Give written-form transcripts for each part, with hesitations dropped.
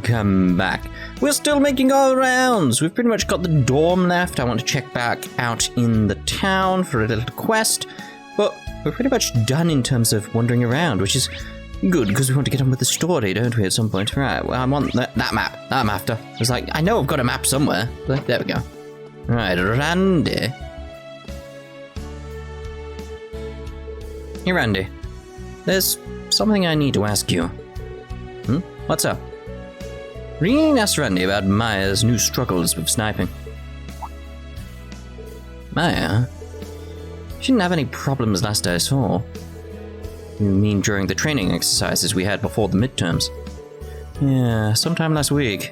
welcome back. We're still making our rounds. We've pretty much got the dorm left. I want to check back out in the town for a little quest, but we're pretty much done in terms of wandering around, which is good because we want to get on with the story, don't we, at some point? Right, well, I want that map that I'm after. It's like, I know I've got a map somewhere. There we go. Right, Randy. Hey, Randy. There's something I need to ask you. What's up? Rean asked Randy about Maya's new struggles with sniping. Maya? She didn't have any problems last I saw. You mean during the training exercises we had before the midterms? Yeah, sometime last week.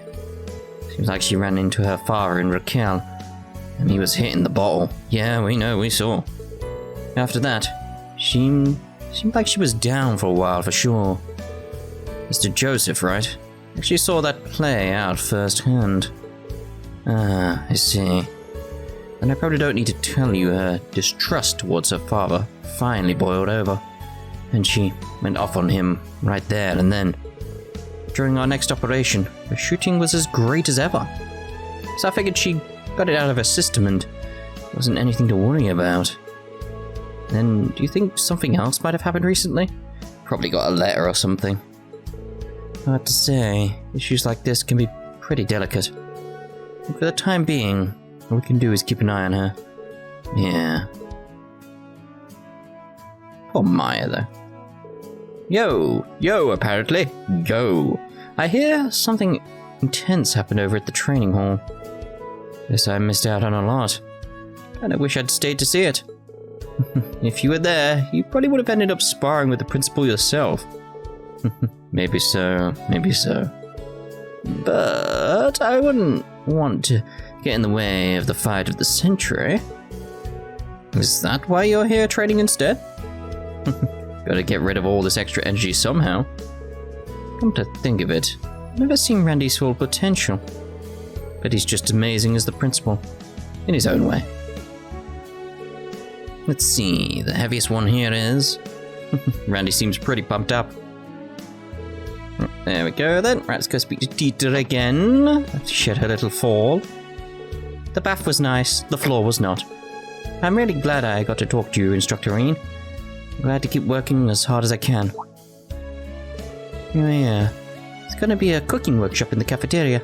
Seems like she ran into her father in Raquel, and he was hitting the bottle. Yeah, we know, we saw. After that, she seemed like she was down for a while for sure. Mr. Joseph, right? Actually saw that play out firsthand. Ah, I see. And I probably don't need to tell you her distrust towards her father finally boiled over. And she went off on him right there and then. During our next operation, the shooting was as great as ever. So I figured she got it out of her system and wasn't anything to worry about. Then, do you think something else might have happened recently? Probably got a letter or something. Hard to say. Issues like this can be pretty delicate. But for the time being, all we can do is keep an eye on her. Yeah. Poor Maya, though. Yo, apparently. Yo. I hear something intense happened over at the training hall. Guess I missed out on a lot. And I wish I'd stayed to see it. If you were there, you probably would have ended up sparring with the principal yourself. Maybe so, maybe so. But I wouldn't want to get in the way of the fight of the century. Is that why you're here training instead? Gotta get rid of all this extra energy somehow. Come to think of it, I've never seen Randy's full potential. But he's just amazing as the principal, in his own way. Let's see, the heaviest one here is... Randy seems pretty pumped up. There we go then. Right, let's go speak to Dieter again. Let's shed her little fall. The bath was nice, the floor was not. I'm really glad I got to talk to you, Instructor Rean. I'm glad to keep working as hard as I can. Oh yeah, there's gonna be a cooking workshop in the cafeteria.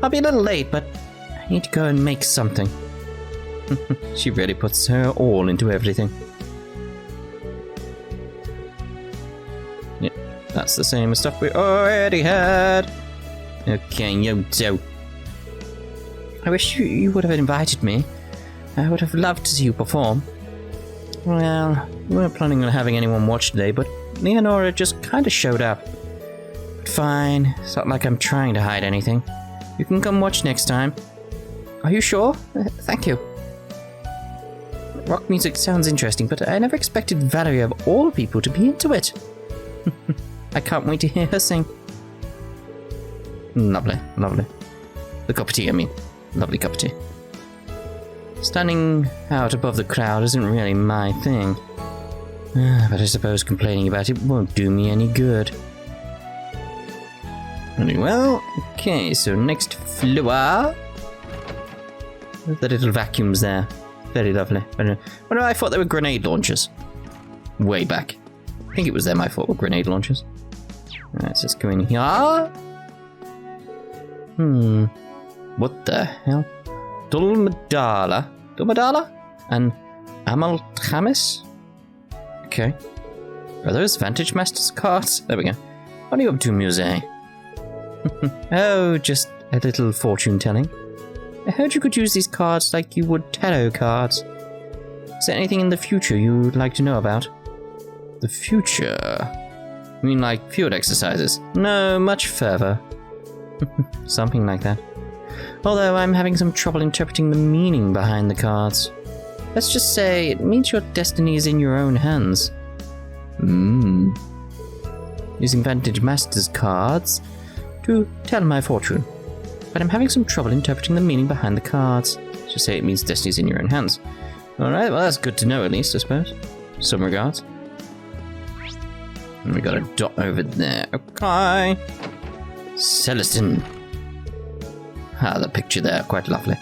I'll be a little late, but I need to go and make something. She really puts her all into everything. Yep, that's the same as stuff we already had. Okay, Yozo. I wish you would have invited me. I would have loved to see you perform. Well, we weren't planning on having anyone watch today, but Leonora just kind of showed up. But fine, it's not like I'm trying to hide anything. You can come watch next time. Are you sure? Thank you. Rock music sounds interesting, but I never expected Valerie of all people to be into it. I can't wait to hear her sing. Lovely, lovely. The cup of tea, I mean. Lovely cup of tea. Standing out above the crowd isn't really my thing. But I suppose complaining about it won't do me any good. Well, okay, so next floor. The little vacuums there. Very lovely. Well, I thought they were grenade launchers. Way back. I think it was them I thought were grenade launchers. Alright, so let's go in here. What the hell? Dulmadala and Amalthamis? Okay. Are those Vantage Masters cards? There we go. What are you up to, Muse? Oh, just a little fortune telling. I heard you could use these cards like you would tarot cards. Is there anything in the future you'd like to know about? The future? You mean like field exercises? No, much further. Something like that. Although I'm having some trouble interpreting the meaning behind the cards. Let's just say it means your destiny is in your own hands. Using Vantage Masters cards to tell my fortune. But I'm having some trouble interpreting the meaning behind the cards. Let's just say it means destiny's in your own hands. Alright, well that's good to know at least, I suppose. Some regards. And we got a dot over there. Okay. Celestin. Ah, the picture there, quite lovely.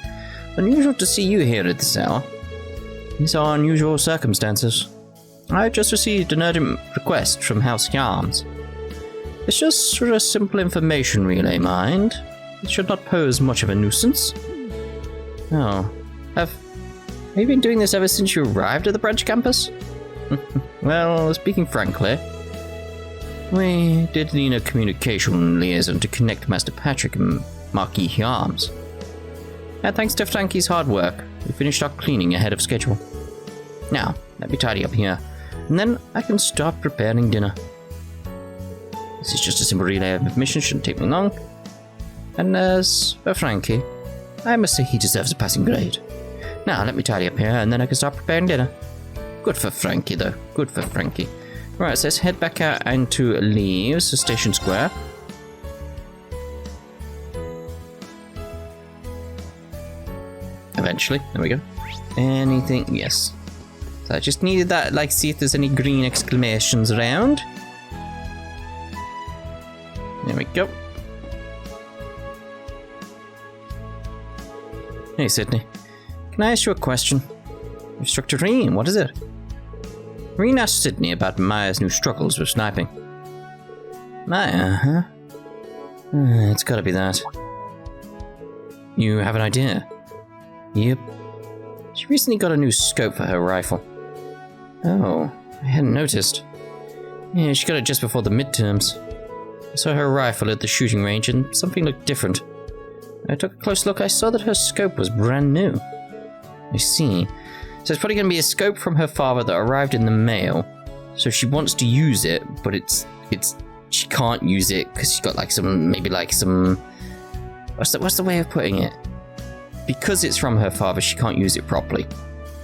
Unusual to see you here at this hour. These are unusual circumstances. I just received an urgent request from House Yarms. It's just for a simple information relay, mind. It should not pose much of a nuisance. Oh, have you been doing this ever since you arrived at the branch campus? Well, speaking frankly, we did need a communication liaison to connect Master Patrick and Marquis Yarms. And thanks to Frankie's hard work, we finished our cleaning ahead of schedule. Now, let me tidy up here, and then I can start preparing dinner. This is just a simple relay of information, shouldn't take me long. And as for Frankie, I must say he deserves a passing grade. Now, let me tidy up here, and then I can start preparing dinner. Good for Frankie, though. Good for Frankie. Right, so let's head back out into Leaves, so Station Square. Eventually. There we go. Anything? Yes. So I just needed that, like, see if there's any green exclamations around. There we go. Hey, Sydney. Can I ask you a question? Instructor Rean, what is it? Rean asked Sydney about Maya's new struggles with sniping. Maya, huh? It's gotta be that. You have an idea? Yep. She recently got a new scope for her rifle. Oh, I hadn't noticed. Yeah, she got it just before the midterms. I saw her rifle at the shooting range and something looked different. When I took a close look, I saw that her scope was brand new. I see. So it's probably going to be a scope from her father that arrived in the mail. So she wants to use it, but she can't use it because she's got like some, what's the way of putting it? Because it's from her father, she can't use it properly.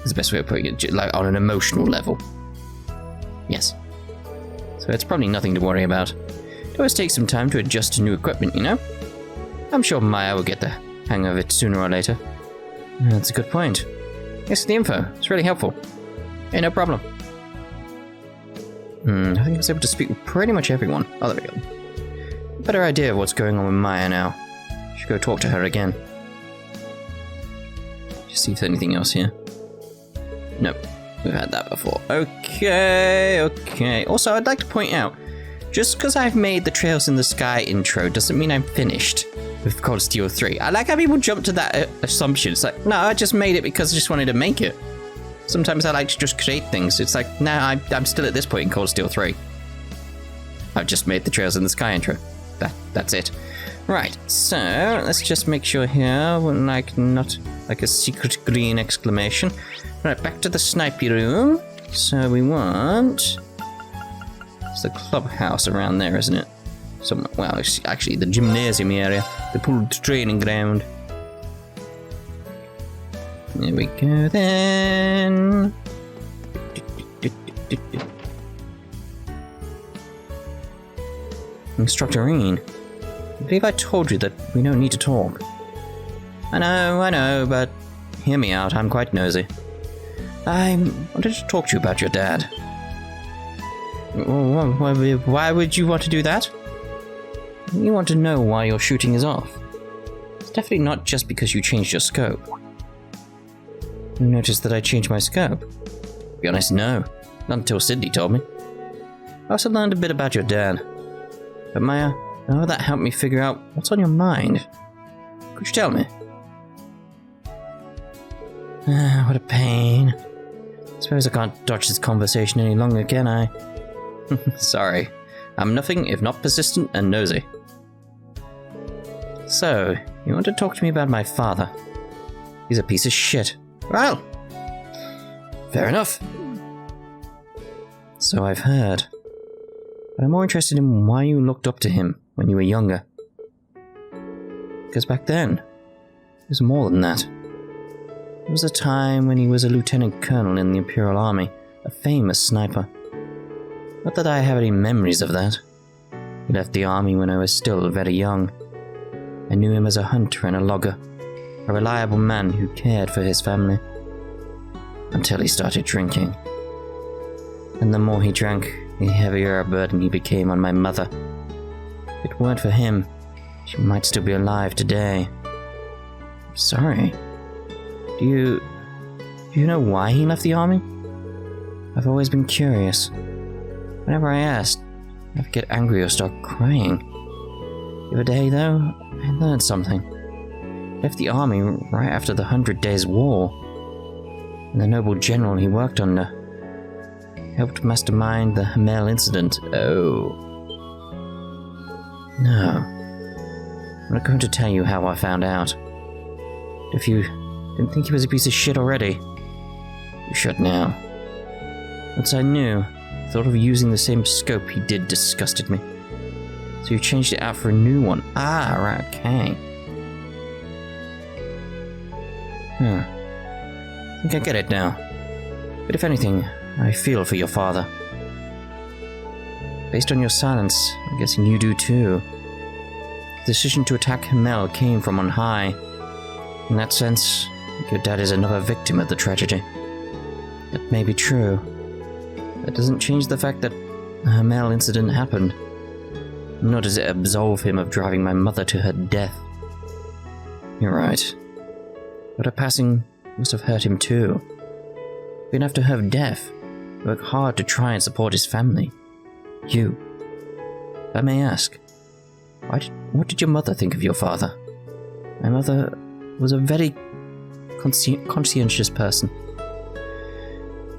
Is the best way of putting it, like on an emotional level. Yes. So it's probably nothing to worry about. It always takes some time to adjust to new equipment, you know? I'm sure Maya will get the hang of it sooner or later. That's a good point. Thanks for the info. It's really helpful. Hey, no problem. I think I was able to speak with pretty much everyone. Oh, there we go. A better idea of what's going on with Maya now. Should go talk to her again. Just see if there's anything else here. Nope. We've had that before. Okay. Also, I'd like to point out, just because I've made the Trails in the Sky intro doesn't mean I'm finished with Cold Steel 3. I like how people jump to that assumption. It's like, no, I just made it because I just wanted to make it. Sometimes I like to just create things. It's like, no, I'm still at this point in Cold Steel 3. I've just made the Trails in the Sky intro. That's it. Right, so let's just make sure here, not like a secret green exclamation. Right, back to the snipey room. So we want... It's the clubhouse around there, isn't it? Well, it's actually the gymnasium area. The pool training ground. There we go then. Instructor Rean, I believe I told you that we don't need to talk. I know, but hear me out, I'm quite nosy. I wanted to talk to you about your dad. Why would you want to do that? You want to know why your shooting is off. It's definitely not just because you changed your scope. You noticed that I changed my scope? To be honest, no. Not until Sydney told me. I also learned a bit about your dad. But Maya, that helped me figure out what's on your mind. Could you tell me? What a pain. I suppose I can't dodge this conversation any longer, can I? Sorry. I'm nothing if not persistent and nosy. So, you want to talk to me about my father? He's a piece of shit. Well, fair enough. So I've heard. But I'm more interested in why you looked up to him when you were younger. Because back then, it was more than that. It was a time when he was a lieutenant colonel in the Imperial Army, a famous sniper. Not that I have any memories of that. He left the army when I was still very young. I knew him as a hunter and a logger, a reliable man who cared for his family. Until he started drinking. And the more he drank, the heavier a burden he became on my mother. If it weren't for him, She might still be alive today. I'm sorry. Do you know why he left the army? I've always been curious. Whenever I asked, I'd get angry or start crying. The other day, though, I learned something. He left the army right after the 100 Days' War, and the noble general he worked under helped mastermind the Hamel incident. Oh. No. I'm not going to tell you how I found out. If you didn't think he was a piece of shit already, you should now. Once I knew, the thought of using the same scope he did disgusted me. So you changed it out for a new one. Ah, right, okay. I think I get it now. But if anything, I feel for your father. Based on your silence, I'm guessing you do too. The decision to attack Hamel came from on high. In that sense, your dad is another victim of the tragedy. That may be true. That doesn't change the fact that the Hamel incident happened. Nor does it absolve him of driving my mother to her death. You're right. But her passing must have hurt him too. Even after her death, he worked hard to try and support his family. You. If I may ask, what did your mother think of your father? My mother was a very conscientious person.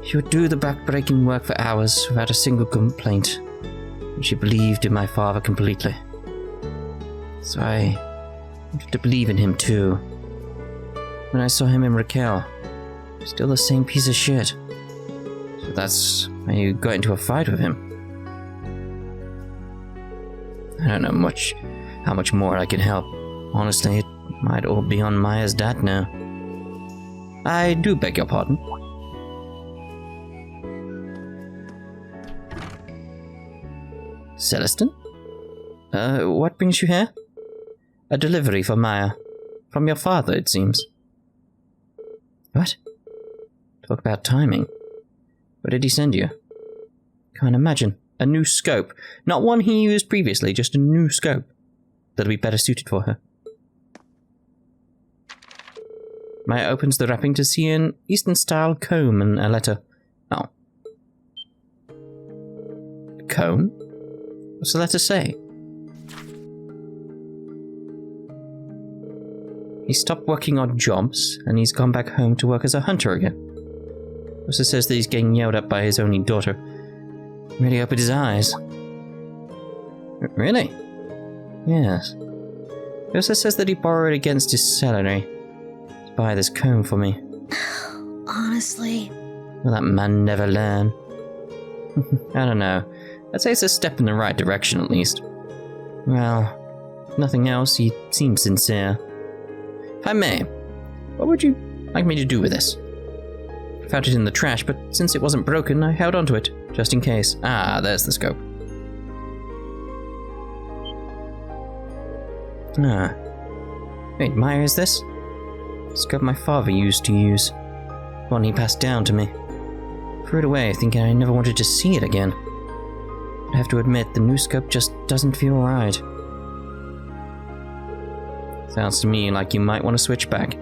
She would do the back-breaking work for hours without a single complaint. And she believed in my father completely. So I wanted to believe in him too. When I saw him in Raquel, still the same piece of shit. So that's why you got into a fight with him. I don't know how much more I can help. Honestly, it might all be on Maya's dad now. I do beg your pardon. Celestin? What brings you here? A delivery for Maya. From your father, it seems. What? Talk about timing. What did he send you? Can't imagine. A new scope. Not one he used previously, just a new scope. That'll be better suited for her. Maya opens the wrapping to see an Eastern-style comb and a letter. Oh. Comb? What's the letter say? He stopped working odd jobs, and he's gone back home to work as a hunter again. Also says that he's getting yelled at by his only daughter. Really opened his eyes. Really? Yes. He also says that he borrowed against his salary to buy this comb for me. Honestly... Will that man never learn? I don't know. I'd say it's a step in the right direction, at least. Well, if nothing else, he seems sincere. If I may, what would you like me to do with this? I found it in the trash, but since it wasn't broken, I held onto it, just in case. Ah, there's the scope. Ah. Wait, Maya, is this? The scope my father used to use. The one he passed down to me. Threw it away, thinking I never wanted to see it again. I have to admit, the new scope just doesn't feel right. Sounds to me like you might want to switch back.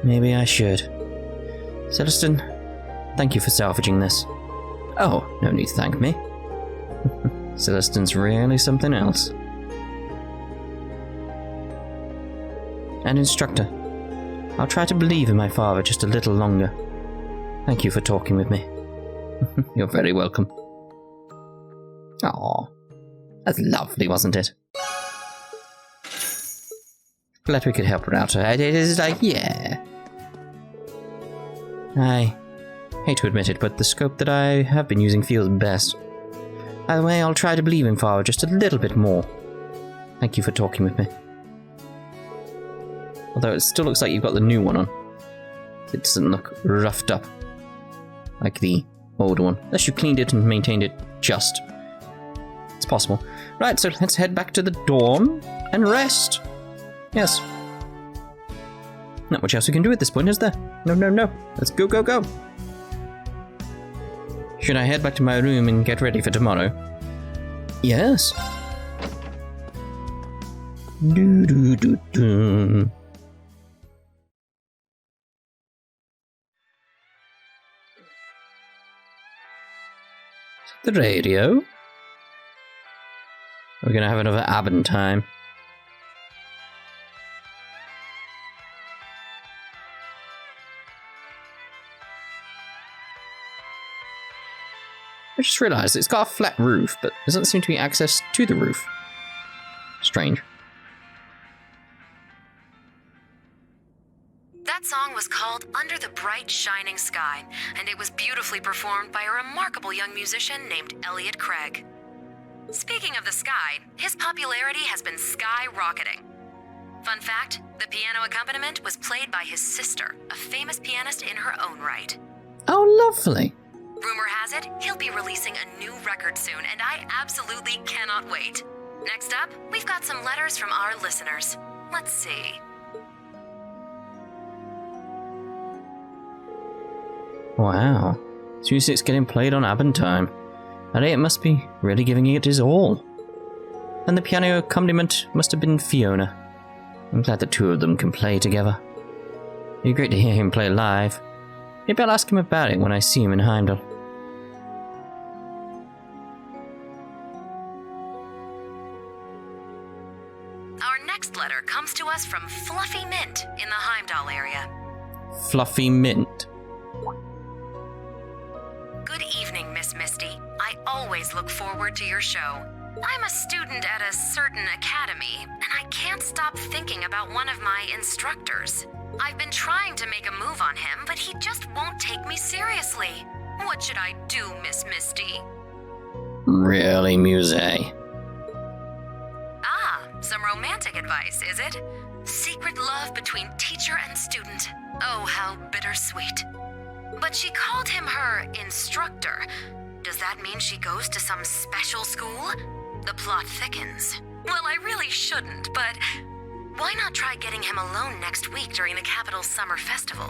Maybe I should. Celestin, thank you for salvaging this. Oh, no need to thank me. Celestin's really something else. An instructor. I'll try to believe in my father just a little longer. Thank you for talking with me. You're very welcome. Aw, that's lovely, wasn't it? Glad we could help her out. It is like, yeah. I hate to admit it, but the scope that I have been using feels best. Either way, I'll try to believe in Father just a little bit more. Thank you for talking with me. Although it still looks like you've got the new one on. It doesn't look roughed up like the old one. Unless you cleaned it and maintained it just. It's possible. Right, so let's head back to the dorm and rest. Yes. Not much else we can do at this point, is there? No. Let's go. Should I head back to my room and get ready for tomorrow? Yes. Do do do do. The radio? We're gonna have another Abend Time. I just realised it's got a flat roof, but there doesn't seem to be access to the roof. Strange. That song was called Under the Bright Shining Sky, and it was beautifully performed by a remarkable young musician named Elliot Craig. Speaking of the sky, his popularity has been skyrocketing. Fun fact, the piano accompaniment was played by his sister, a famous pianist in her own right. Oh, lovely. Rumor has it, he'll be releasing a new record soon, and I absolutely cannot wait. Next up, we've got some letters from our listeners. Let's see. Wow. 2-6 getting played on Abend Time. And it must be really giving it his all. And the piano accompaniment must have been Fiona. I'm glad the two of them can play together. It'd be great to hear him play live. Maybe I'll ask him about it when I see him in Heimdall. Our next letter comes to us from Fluffy Mint in the Heimdall area. Fluffy Mint. Good evening, Miss Misty. I always look forward to your show. I'm a student at a certain academy, and I can't stop thinking about one of my instructors. I've been trying to make a move on him, but he just won't take me seriously. What should I do, Miss Misty? Really, Muse? Ah, some romantic advice, is it? Secret love between teacher and student. Oh, how bittersweet. But she called him her instructor. Does that mean she goes to some special school? The plot thickens. Well, I really shouldn't, but why not try getting him alone next week during the capital's summer festival?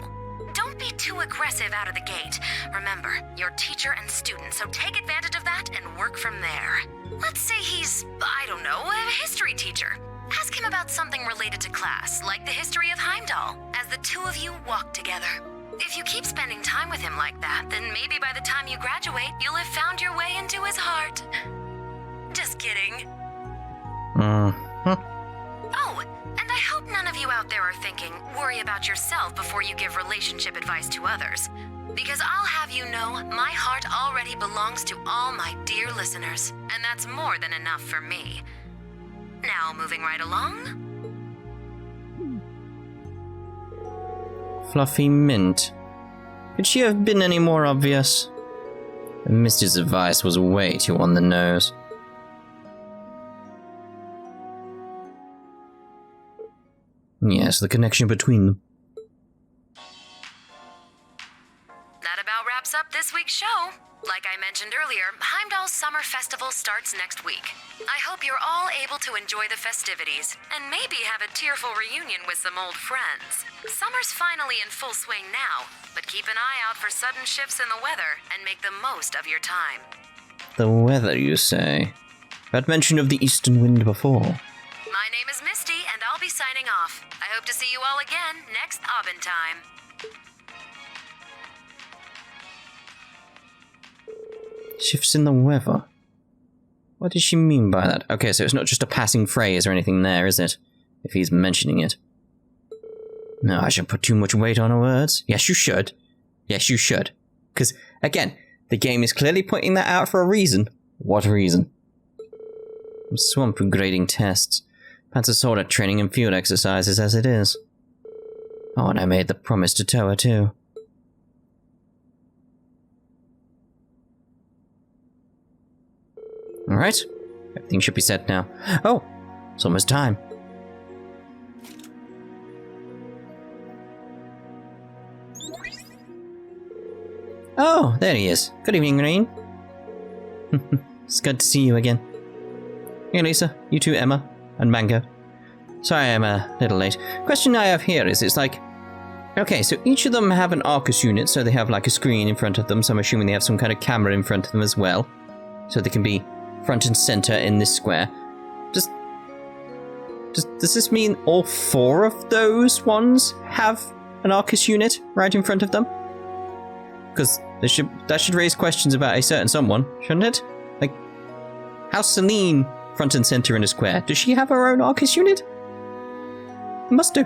Don't be too aggressive out of the gate. Remember, you're teacher and student, so take advantage of that and work from there. Let's say he's, I don't know, a history teacher. Ask him about something related to class, like the history of Heimdall, as the two of you walk together. If you keep spending time with him like that, then maybe by the time you graduate, you'll have found your way into his heart. Just kidding. Oh, and I hope none of you out there are thinking, worry about yourself before you give relationship advice to others. Because I'll have you know, my heart already belongs to all my dear listeners, and that's more than enough for me. Now, moving right along. Fluffy Mint. Could she have been any more obvious? Misty's advice was way too on the nose. Yes, the connection between them. That about wraps up this week's show. Like I mentioned earlier, Heimdall's Summer Festival starts next week. I hope you're all able to enjoy the festivities, and maybe have a tearful reunion with some old friends. Summer's finally in full swing now, but keep an eye out for sudden shifts in the weather, and make the most of your time. The weather, you say? I'd mention of the eastern wind before. My name is Misty, and I'll be signing off. I hope to see you all again next Abend Time. Shifts in the weather? What does she mean by that? Okay, so it's not just a passing phrase or anything there, is it? If he's mentioning it. No, I shouldn't put too much weight on her words. Yes, you should. Yes, you should. Because, again, the game is clearly pointing that out for a reason. What reason? I'm swamped with grading tests. That's a sort of training and field exercises as it is. Oh, and I made the promise to Towa too. Alright, everything should be set now. Oh, it's almost time. Oh, there he is. Good evening, Rean. It's good to see you again. Hey, Lisa. You too, Emma. And Mango. Sorry I'm a little late. Question I have here is, it's like... Okay, so each of them have an Arcus unit, so they have like a screen in front of them, so I'm assuming they have some kind of camera in front of them as well. So they can be front and center in this square. Does Does this mean all 4 of those ones have an Arcus unit right in front of them? Because that should raise questions about a certain someone, shouldn't it? Like, how's Celine front and center in a square? Does she have her own Arcus unit? Must do.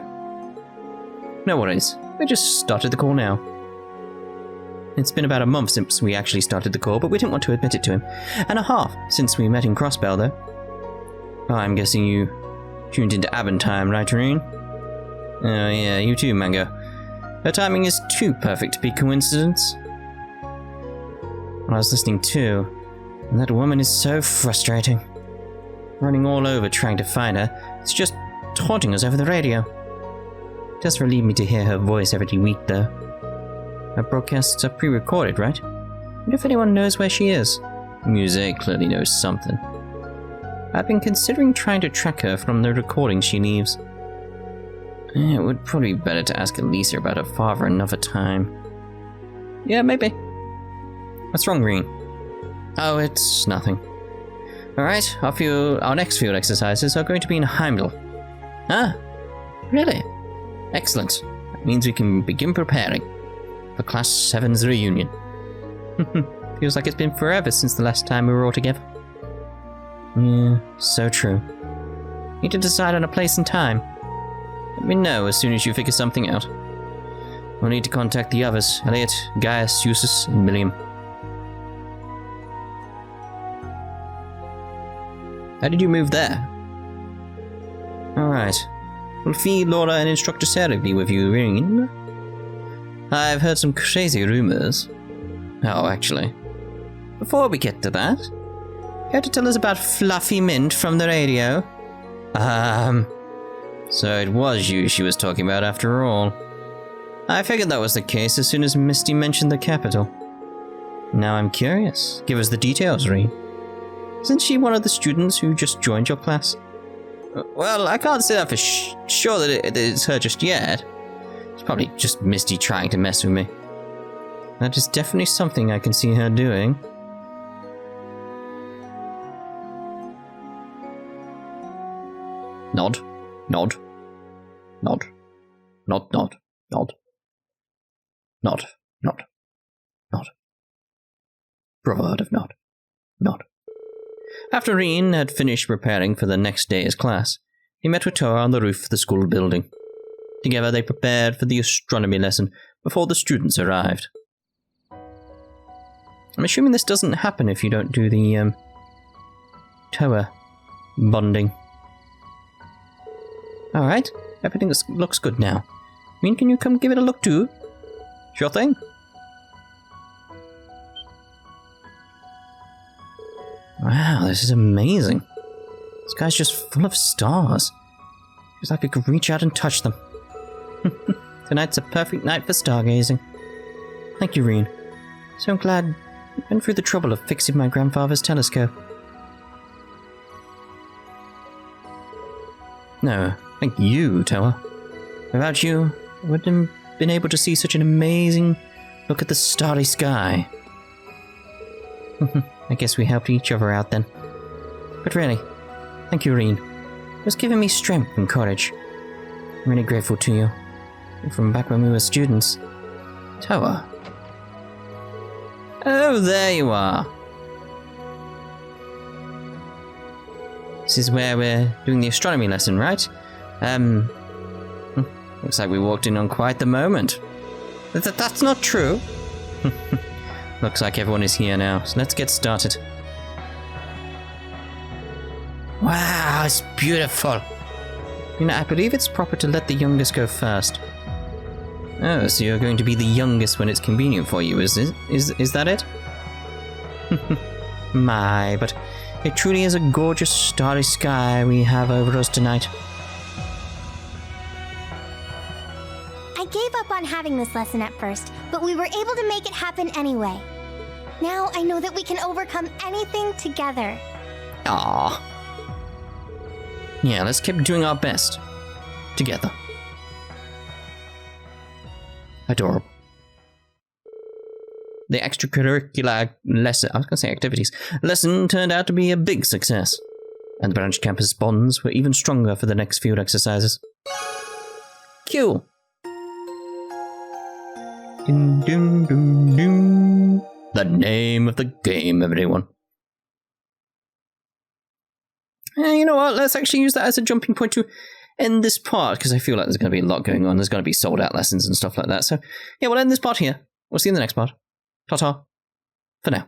No worries. We just started the call now. It's been about a month since we actually started the call, but we didn't want to admit it to him. And a half since we met in Crossbell, though. Oh, I'm guessing you tuned into Abend Time, right, Rean? Oh, yeah, you too, Mango. Her timing is too perfect to be coincidence. I was listening too, and that woman is so frustrating. Running all over trying to find her. It's just taunting us over the radio. It does relieve me to hear her voice every week, though. Her broadcasts are pre-recorded, right? I wonder if anyone knows where she is. Muse clearly knows something. I've been considering trying to track her from the recordings she leaves. It would probably be better to ask Elisa about her father another time. Yeah, maybe. What's wrong, Rean? Oh, it's nothing. Alright, our next field exercises are going to be in Heimdall. Ah, really? Excellent. That means we can begin preparing for Class VII's reunion. Feels like it's been forever since the last time we were all together. Yeah, so true. Need to decide on a place and time. Let me know as soon as you figure something out. We'll need to contact the others, Elliot, Gaius, Eustace, and Milliam. How did you move there? Alright. Will Fee, Laura, and Instructor Sarah be with you, Rean? I've heard some crazy rumors. Oh, actually. Before we get to that, care to tell us about Fluffy Mint from the radio? So it was you she was talking about after all. I figured that was the case as soon as Misty mentioned the capital. Now I'm curious. Give us the details, Rean. Isn't she one of the students who just joined your class? Well, I can't say that for sure that it's her just yet. It's probably just Misty trying to mess with me. That is definitely something I can see her doing. Nod, nod, nod, nod, nod, nod, nod, nod, nod. Brotherhood of nod, nod. After Rean had finished preparing for the next day's class, he met with Towa on the roof of the school building. Together they prepared for the astronomy lesson before the students arrived. I'm assuming this doesn't happen if you don't do the, Towa bonding. Alright, everything looks good now. Rean, can you come give it a look too? Sure thing. Wow, this is amazing. The sky's just full of stars. Feels like I could reach out and touch them. Tonight's a perfect night for stargazing. Thank you, Rean. So I'm glad you went through the trouble of fixing my grandfather's telescope. No, thank you, Towa. Without you, I wouldn't have been able to see such an amazing look at the starry sky. I guess we helped each other out then. But really, thank you, Rean. It was giving me strength and courage. I'm really grateful to you. From back when we were students. Towa. Oh, there you are. This is where we're doing the astronomy lesson, right? Looks like we walked in on quite the moment. That's not true. Looks like everyone is here now, so let's get started. Wow, it's beautiful. You know, I believe it's proper to let the youngest go first. Oh, so you're going to be the youngest when it's convenient for you, is that it? My, but it truly is a gorgeous starry sky we have over us tonight. I gave up on having this lesson at first, but we were able to make it happen anyway. Now I know that we can overcome anything together. Aww. Yeah, let's keep doing our best. Together. Adorable. The extracurricular lesson, I was going to say activities, lesson turned out to be a big success. and the branch campus bonds were even stronger for the next field exercises. Q. Dun, dun, dun, dun. The name of the game, everyone. You know what? Let's actually use that as a jumping point to end this part, because I feel like there's going to be a lot going on. There's going to be sold out lessons and stuff like that. So, yeah, we'll end this part here. We'll see you in the next part. Ta-ta. For now.